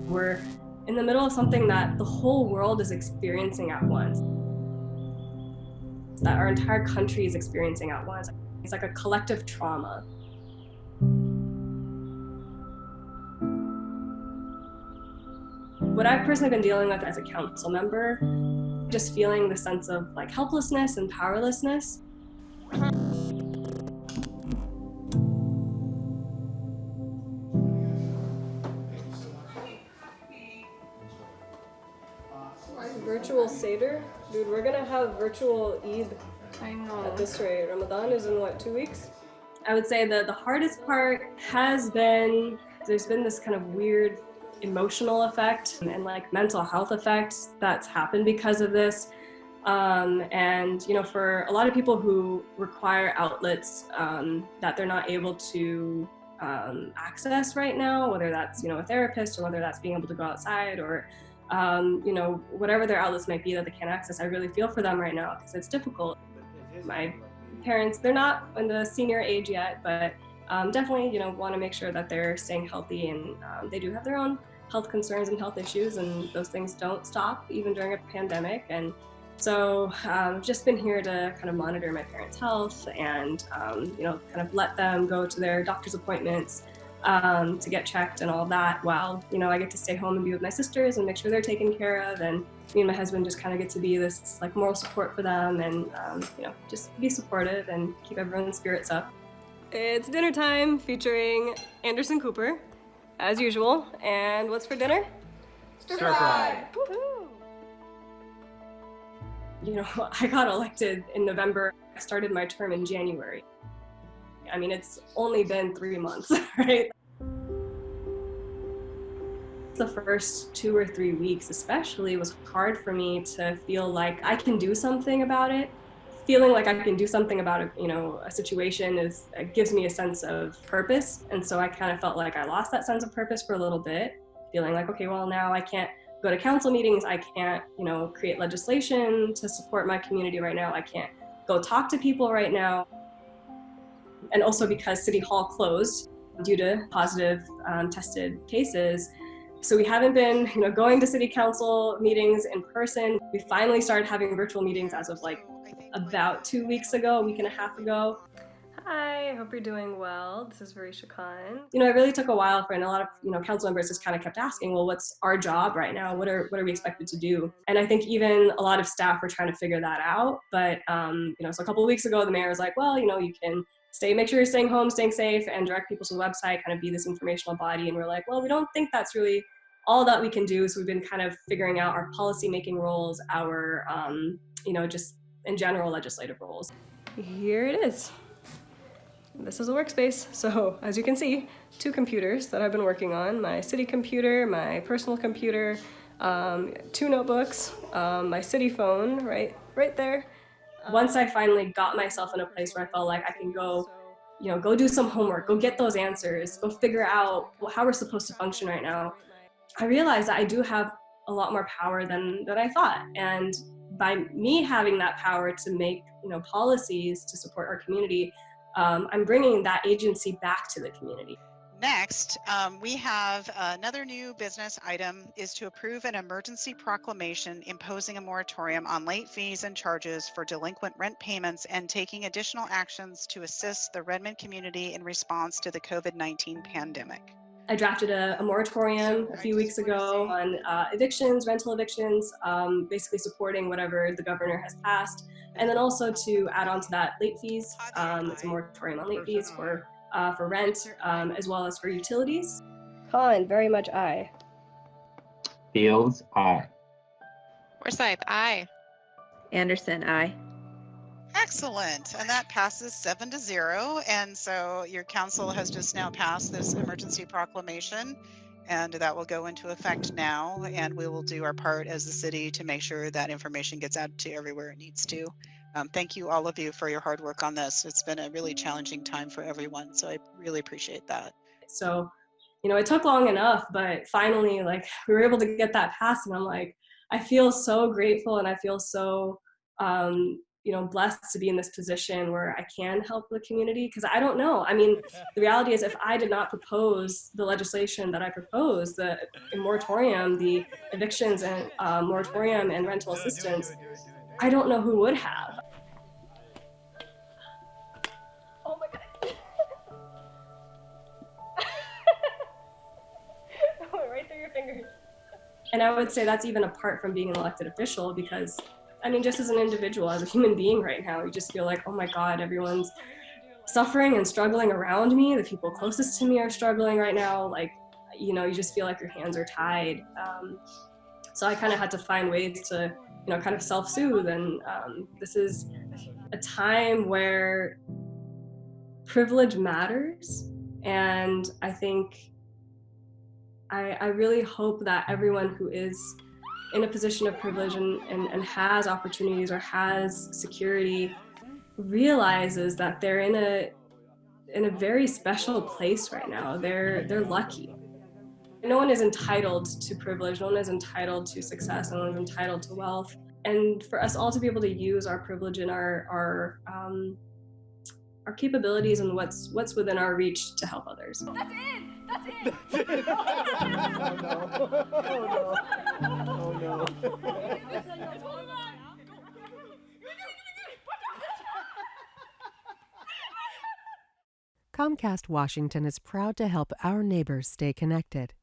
We're in the middle of something that the whole world is experiencing at once, that our entire country is experiencing at once. It's like a collective trauma. What I've personally been dealing with as a council member, just feeling the sense of like helplessness and powerlessness. Virtual Seder? Dude, we're gonna have virtual Eid at this rate. Ramadan is in what, 2 weeks? I would say that the hardest part has been, there's been this kind of weird emotional effect and like mental health effect that's happened because of this. And you know, for a lot of people who require outlets that they're not able to access right now, whether that's, you know, a therapist or whether that's being able to go outside or you know, whatever their outlets might be that they can't access, I really feel for them right now because it's difficult. My parents, they're not in the senior age yet, but definitely, you know, want to make sure that they're staying healthy, and they do have their own health concerns and health issues, and those things don't stop even during a pandemic. And so I've just been here to kind of monitor my parents' health and, you know, kind of let them go to their doctor's appointments to get checked and all that, while, you know, I get to stay home and be with my sisters and make sure they're taken care of, and me and my husband just kind of get to be this like moral support for them, and you know, just be supportive and keep everyone's spirits up. It's dinner time featuring Anderson Cooper, as usual. And what's for dinner? Stir fry. Woo-hoo. You know, I got elected in November. I started my term in January. I mean, it's only been 3 months, right? The first 2 or 3 weeks especially was hard for me to feel like I can do something about it. Feeling like I can do something about it, you know, a situation it gives me a sense of purpose. And so I kind of felt like I lost that sense of purpose for a little bit, feeling like, okay, well, now I can't go to council meetings. I can't, you know, create legislation to support my community right now. I can't go talk to people right now. And also because City Hall closed due to positive tested cases. So we haven't been, you know, going to city council meetings in person. We finally started having virtual meetings as of like about 2 weeks ago, a week and a half ago. Hi, I hope you're doing well. This is Varisha Khan. You know, it really took a while for, and a lot of, you know, council members just kind of kept asking, well, what's our job right now? What are we expected to do? And I think even a lot of staff were trying to figure that out. But, you know, so a couple of weeks ago, the mayor was like, well, you know, you can make sure you're staying home, staying safe, and direct people to the website, kind of be this informational body. And we're like, well, we don't think that's really all that we can do. So we've been kind of figuring out our policy-making roles, our, you know, just in general legislative roles. Here it is. This is a workspace. So as you can see, 2 computers that I've been working on, my city computer, my personal computer, 2 notebooks, my city phone right there. Once I finally got myself in a place where I felt like I can go, you know, go do some homework, go get those answers, go figure out how we're supposed to function right now, I realized that I do have a lot more power than I thought. And by me having that power to make, you know, policies to support our community, I'm bringing that agency back to the community. Next, we have another new business item is to approve an emergency proclamation imposing a moratorium on late fees and charges for delinquent rent payments and taking additional actions to assist the Redmond community in response to the COVID-19 pandemic. I drafted a moratorium a few weeks ago on evictions, rental evictions, basically supporting whatever the governor has passed. And then also to add on to that, late fees. It's a moratorium on late fees for rent, as well as for utilities. Khan, very much aye. Fields, aye. Forsyth, aye. Anderson, aye. Excellent, and that passes 7-0. And so your council has just now passed this emergency proclamation, and that will go into effect now. And we will do our part as the city to make sure that information gets out to everywhere it needs to. Thank you, all of you, for your hard work on this. It's been a really challenging time for everyone, so I really appreciate that. So, you know, it took long enough, but finally, like, we were able to get that passed, and I'm like, I feel so grateful, and I feel so blessed to be in this position where I can help the community, because I don't know. I mean, the reality is, if I did not propose the legislation that I proposed, the moratorium, the evictions and moratorium and rental assistance, I don't know who would have. Oh my God. Right through your fingers. And I would say that's even apart from being an elected official, because I mean, just as an individual, as a human being right now, you just feel like, oh my God, everyone's suffering and struggling around me. The people closest to me are struggling right now. Like, you just feel like your hands are tied. So I kind of had to find ways to, kind of self-soothe. And this is a time where privilege matters. And I think I really hope that everyone who is in a position of privilege and has opportunities or has security realizes that they're in a very special place right now. They're lucky. No one is entitled to privilege. No one is entitled to success. No one is entitled to wealth. And for us all to be able to use our privilege and our capabilities and what's within our reach to help others. That's it. That's it. Oh no. Oh no. Oh no. Comcast Washington is proud to help our neighbors stay connected.